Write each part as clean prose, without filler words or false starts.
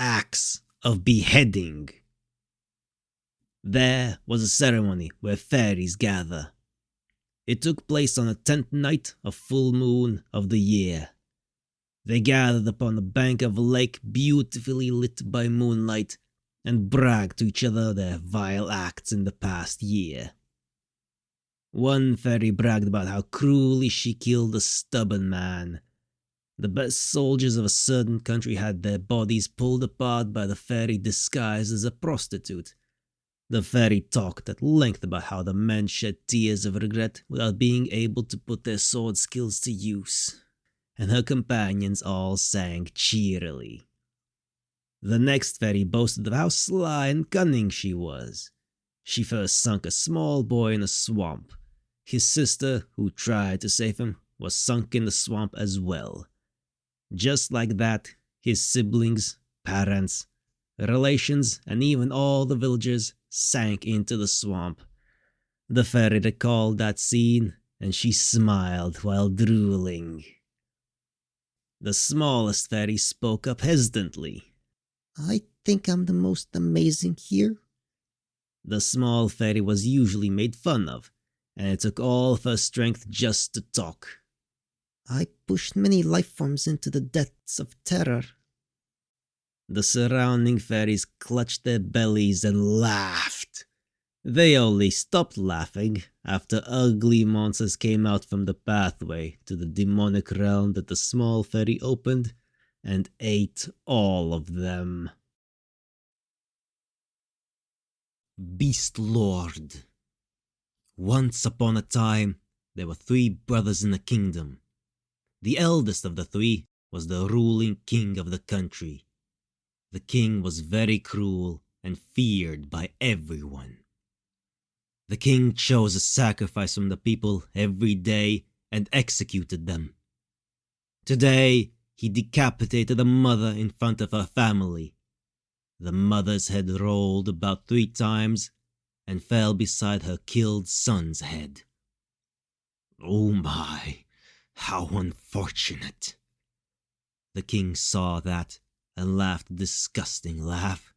acts of beheading. There was a ceremony where fairies gather. It took place on the 10th night of full moon of the year. They gathered upon the bank of a lake beautifully lit by moonlight and bragged to each other their vile acts in the past year. One fairy bragged about how cruelly she killed a stubborn man. The best soldiers of a certain country had their bodies pulled apart by the fairy disguised as a prostitute. The fairy talked at length about how the men shed tears of regret without being able to put their sword skills to use, and her companions all sang cheerily. The next fairy boasted of how sly and cunning she was. She first sunk a small boy in a swamp. His sister, who tried to save him, was sunk in the swamp as well. Just like that, his siblings, parents, relations, and even all the villagers sank into the swamp. The fairy recalled that scene, and she smiled while drooling. The smallest fairy spoke up hesitantly. I think I'm the most amazing here. The small fairy was usually made fun of, and it took all of her strength just to talk. I pushed many life forms into the depths of terror. The surrounding fairies clutched their bellies and laughed. They only stopped laughing after ugly monsters came out from the pathway to the demonic realm that the small fairy opened and ate all of them. Beast Lord. Once upon a time, there were 3 brothers in a kingdom. The eldest of the 3 was the ruling king of the country. The king was very cruel and feared by everyone. The king chose a sacrifice from the people every day and executed them. Today, he decapitated a mother in front of her family. The mother's head rolled about 3 times and fell beside her killed son's head. Oh my, how unfortunate. The king saw that and laughed a disgusting laugh.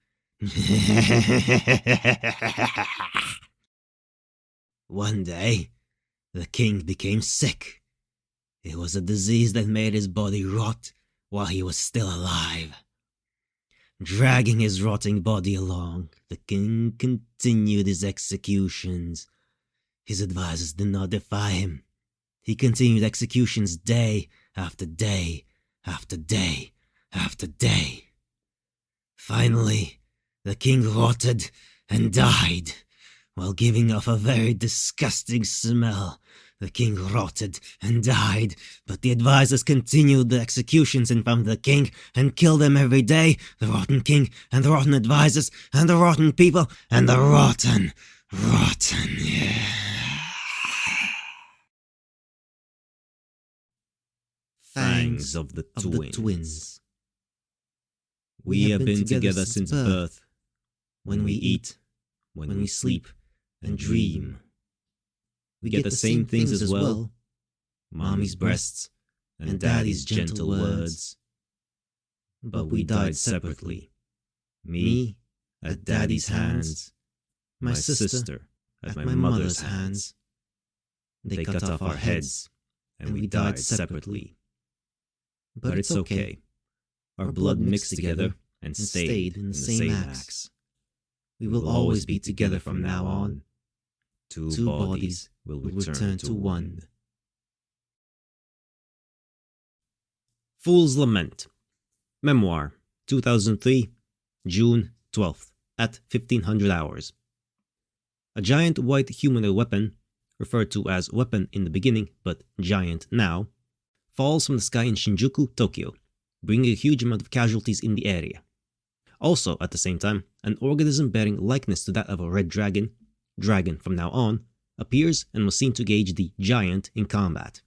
One day, the king became sick. It was a disease that made his body rot while he was still alive. Dragging his rotting body along, the king continued his executions. His advisors did not defy him. He continued executions day after day after day after day. Finally, the king rotted and died. While giving off a very disgusting smell, the king rotted and died, but the advisors continued the executions in front of the king and killed him every day. The rotten king and the rotten advisors and the rotten people and the rotten, yeah. Fangs of the Twins. We have been together since birth. When we eat, when we sleep and dream. We get the same things as well. Mommy's breasts and daddy's gentle words. But we died separately. Me at daddy's hands. My sister at my mother's hands. They cut off our heads and we died separately. But it's okay. Our blood mixed together and stayed in the same axe. We will always be together from now on. Two bodies will return to one. Fool's Lament. Memoir, 2003, June 12th, at 1500 hours. A giant white humanoid weapon, referred to as weapon in the beginning but giant now, falls from the sky in Shinjuku, Tokyo, bringing a huge amount of casualties in the area. Also, at the same time, an organism bearing likeness to that of a red dragon from now on, appears and was seen to engage the giant in combat.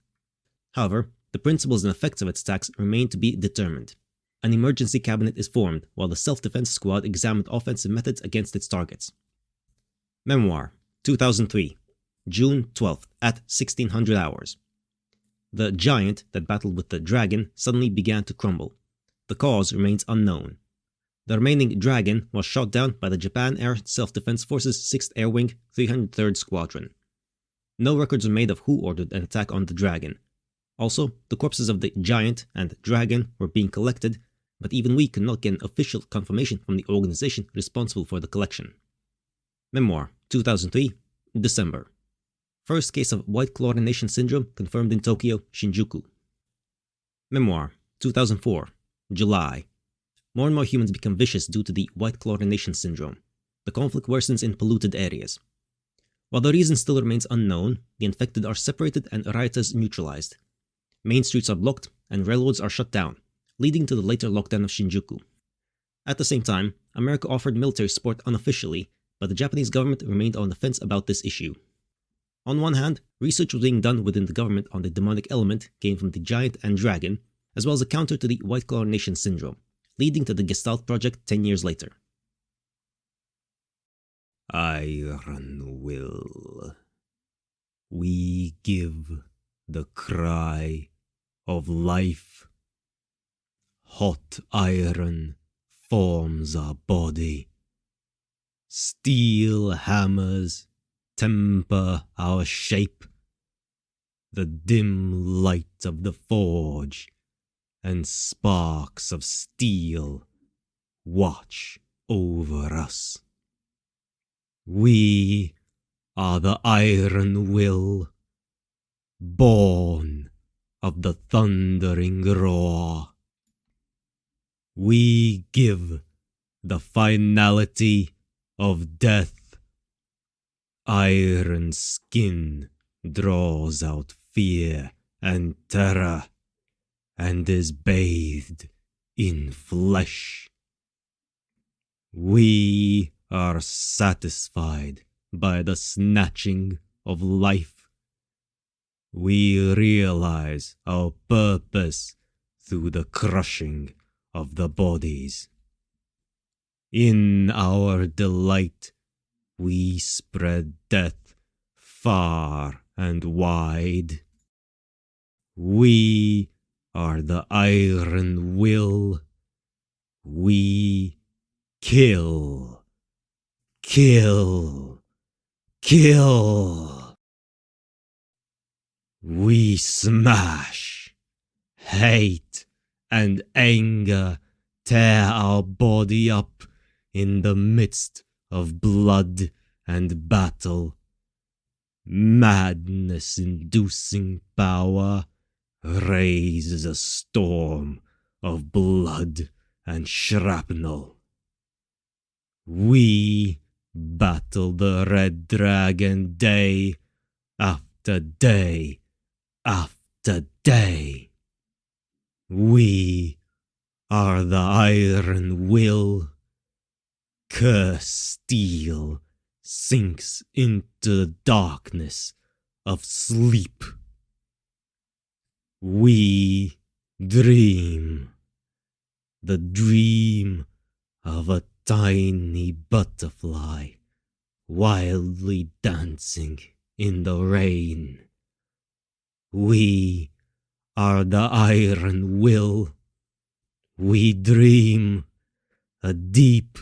However, the principles and effects of its attacks remain to be determined. An emergency cabinet is formed while the self-defense squad examined offensive methods against its targets. Memoir, 2003, June 12th at 1600 hours. The giant that battled with the dragon suddenly began to crumble. The cause remains unknown. The remaining Dragon was shot down by the Japan Air Self-Defense Force's 6th Air Wing 303rd Squadron. No records were made of who ordered an attack on the Dragon. Also, the corpses of the Giant and Dragon were being collected, but even we could not get an official confirmation from the organization responsible for the collection. Memoir, 2003, December. First case of white chlorination syndrome confirmed in Tokyo, Shinjuku. Memoir, 2004, July. More and more humans become vicious due to the white chlorination syndrome. The conflict worsens in polluted areas. While the reason still remains unknown, the infected are separated and rioters neutralized. Main streets are blocked and railroads are shut down, leading to the later lockdown of Shinjuku. At the same time, America offered military support unofficially, but the Japanese government remained on the fence about this issue. On one hand, research was being done within the government on the demonic element gained from the Giant and Dragon, as well as a counter to the white chlorination syndrome, leading to the Gestalt project 10 years later. Iron will. We give the cry of life. Hot iron forms our body. Steel hammers temper our shape. The dim light of the forge and sparks of steel watch over us. We are the iron will, born of the thundering roar. We give the finality of death. Iron skin draws out fear and terror, and is bathed in flesh. We are satisfied by the snatching of life. We realize our purpose through the crushing of the bodies. In our delight, we spread death far and wide. We are the iron will. We kill, kill, kill. We smash, hate, and anger tear our body up in the midst of blood and battle. Madness-inducing power raises a storm of blood and shrapnel. We battle the Red Dragon day after day after day. We are the iron will. Cursed steel sinks into the darkness of sleep. We dream, the dream of a tiny butterfly wildly dancing in the rain. We are the iron will. We dream a deep,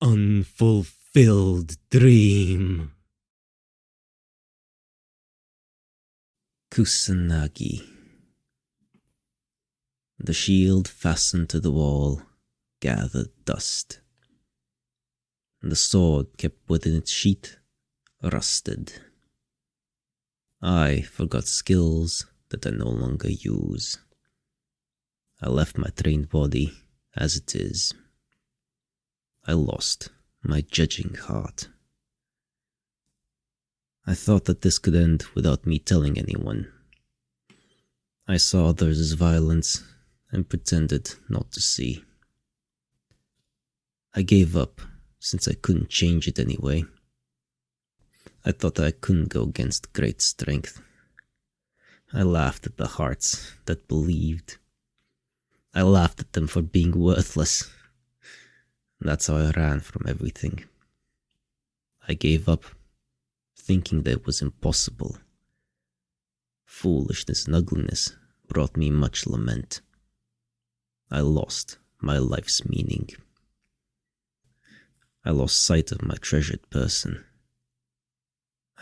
unfulfilled dream. Kusanagi. The shield fastened to the wall gathered dust. The sword kept within its sheath rusted. I forgot skills that I no longer use. I left my trained body as it is. I lost my judging heart. I thought that this could end without me telling anyone. I saw others as violence and pretended not to see. I gave up since I couldn't change it anyway. I thought that I couldn't go against great strength. I laughed at the hearts that believed. I laughed at them for being worthless. That's how I ran from everything. I gave up, thinking that it was impossible. Foolishness and ugliness brought me much lament. I lost my life's meaning. I lost sight of my treasured person.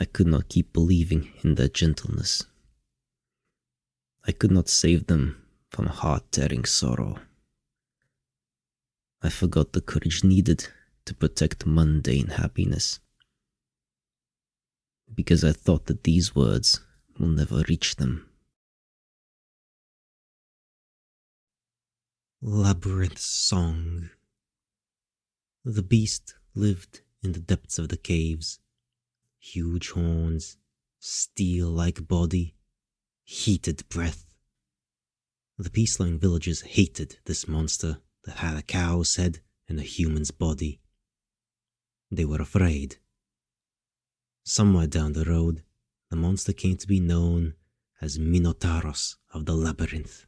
I could not keep believing in their gentleness. I could not save them from heart-tearing sorrow. I forgot the courage needed to protect mundane happiness, because I thought that these words will never reach them. Labyrinth Song. The beast lived in the depths of the caves. Huge horns, steel-like body, heated breath. The peace-loving villagers hated this monster that had a cow's head and a human's body. They were afraid. Somewhere down the road, the monster came to be known as Minotauros of the Labyrinth.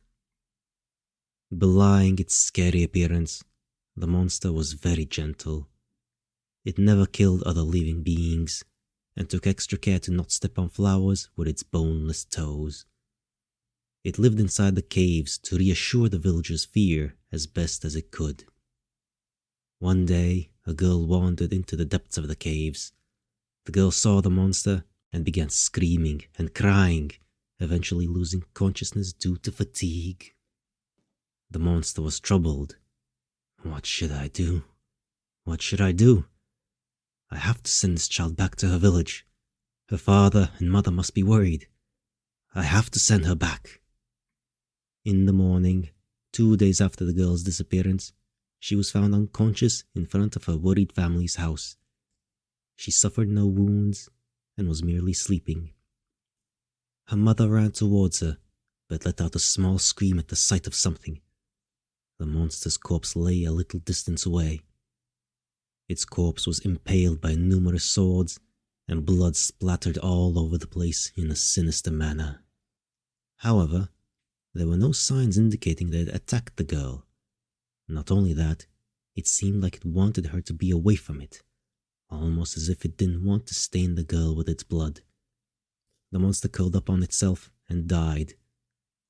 Belying its scary appearance, the monster was very gentle. It never killed other living beings, and took extra care to not step on flowers with its boneless toes. It lived inside the caves to reassure the villagers' fear as best as it could. One day, a girl wandered into the depths of the caves. The girl saw the monster and began screaming and crying, eventually losing consciousness due to fatigue. The monster was troubled. What should I do? What should I do? I have to send this child back to her village. Her father and mother must be worried. I have to send her back. In the morning, 2 days after the girl's disappearance, she was found unconscious in front of her worried family's house. She suffered no wounds and was merely sleeping. Her mother ran towards her, but let out a small scream at the sight of something. The monster's corpse lay a little distance away. Its corpse was impaled by numerous swords, and blood splattered all over the place in a sinister manner. However, there were no signs indicating that it attacked the girl. Not only that, it seemed like it wanted her to be away from it, almost as if it didn't want to stain the girl with its blood. The monster curled up on itself and died,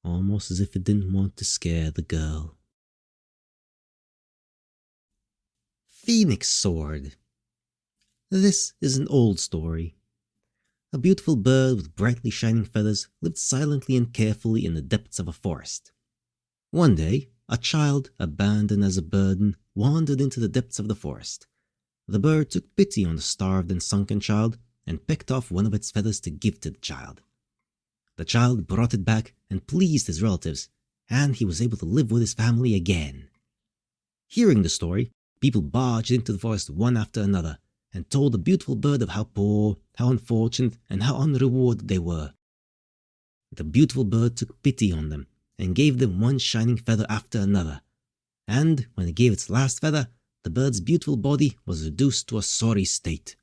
almost as if it didn't want to scare the girl. Phoenix Sword. This is an old story. A beautiful bird with brightly shining feathers lived silently and carefully in the depths of a forest. One day, a child, abandoned as a burden, wandered into the depths of the forest. The bird took pity on the starved and sunken child and picked off one of its feathers to give to the child. The child brought it back and pleased his relatives, and he was able to live with his family again. Hearing the story, people barged into the forest one after another and told the beautiful bird of how poor, how unfortunate, and how unrewarded they were. The beautiful bird took pity on them and gave them one shining feather after another, and when it gave its last feather, the bird's beautiful body was reduced to a sorry state.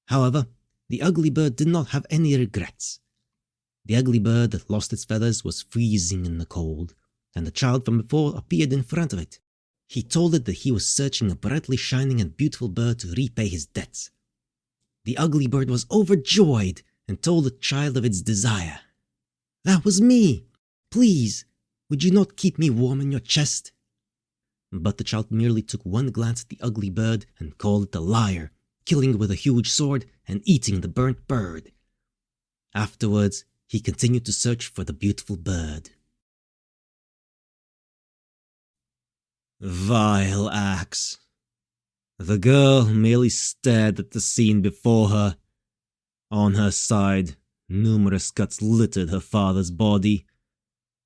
However, the ugly bird did not have any regrets. The ugly bird that lost its feathers was freezing in the cold, and the child from before appeared in front of it. He told it that he was searching a brightly shining and beautiful bird to repay his debts. The ugly bird was overjoyed and told the child of its desire. "That was me! Please, would you not keep me warm in your chest?" But the child merely took one glance at the ugly bird and called it a liar, killing it with a huge sword and eating the burnt bird. Afterwards, he continued to search for the beautiful bird. Vile axe. The girl merely stared at the scene before her. On her side, numerous cuts littered her father's body,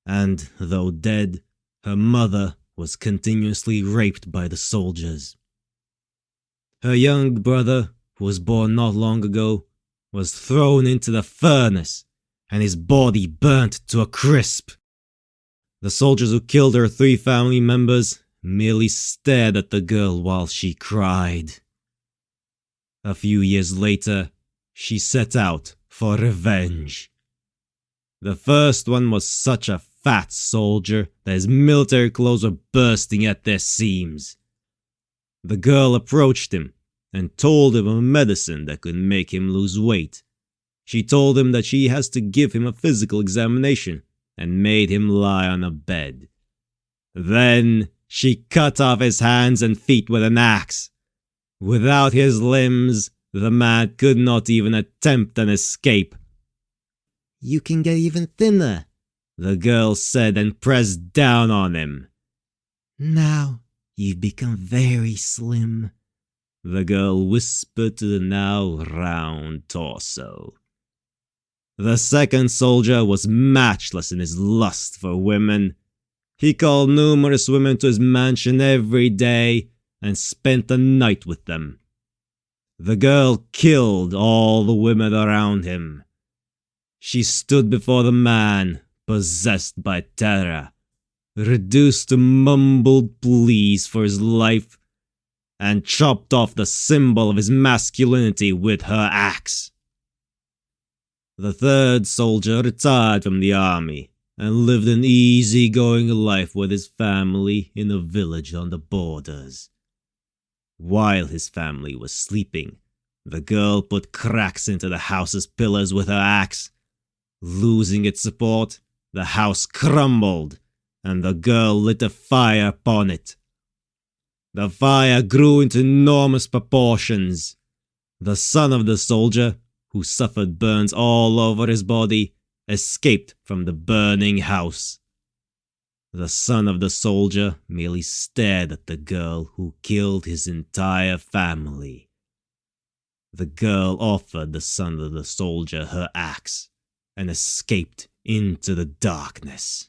and, though dead, her mother was continuously raped by the soldiers. Her young brother, who was born not long ago, was thrown into the furnace, and his body burnt to a crisp. The soldiers who killed her 3 family members merely stared at the girl while she cried. A few years later, she set out for revenge. The first one was such a fat soldier that his military clothes were bursting at their seams. The girl approached him and told him of a medicine that could make him lose weight. She told him that she has to give him a physical examination and made him lie on a bed. Then she cut off his hands and feet with an axe. Without his limbs, the man could not even attempt an escape. You can get even thinner, the girl said and pressed down on him. Now you've become very slim, the girl whispered to the now round torso. The second soldier was matchless in his lust for women. He called numerous women to his mansion every day and spent the night with them. The girl killed all the women around him. She stood before the man, possessed by terror, reduced to mumbled pleas for his life, and chopped off the symbol of his masculinity with her axe. The third soldier retired from the army and lived an easy-going life with his family in a village on the borders. While his family was sleeping, the girl put cracks into the house's pillars with her axe. Losing its support, the house crumbled, and the girl lit a fire upon it. The fire grew into enormous proportions. The son of the soldier, who suffered burns all over his body, escaped from the burning house. The son of the soldier merely stared at the girl who killed his entire family. The girl offered the son of the soldier her axe and escaped into the darkness.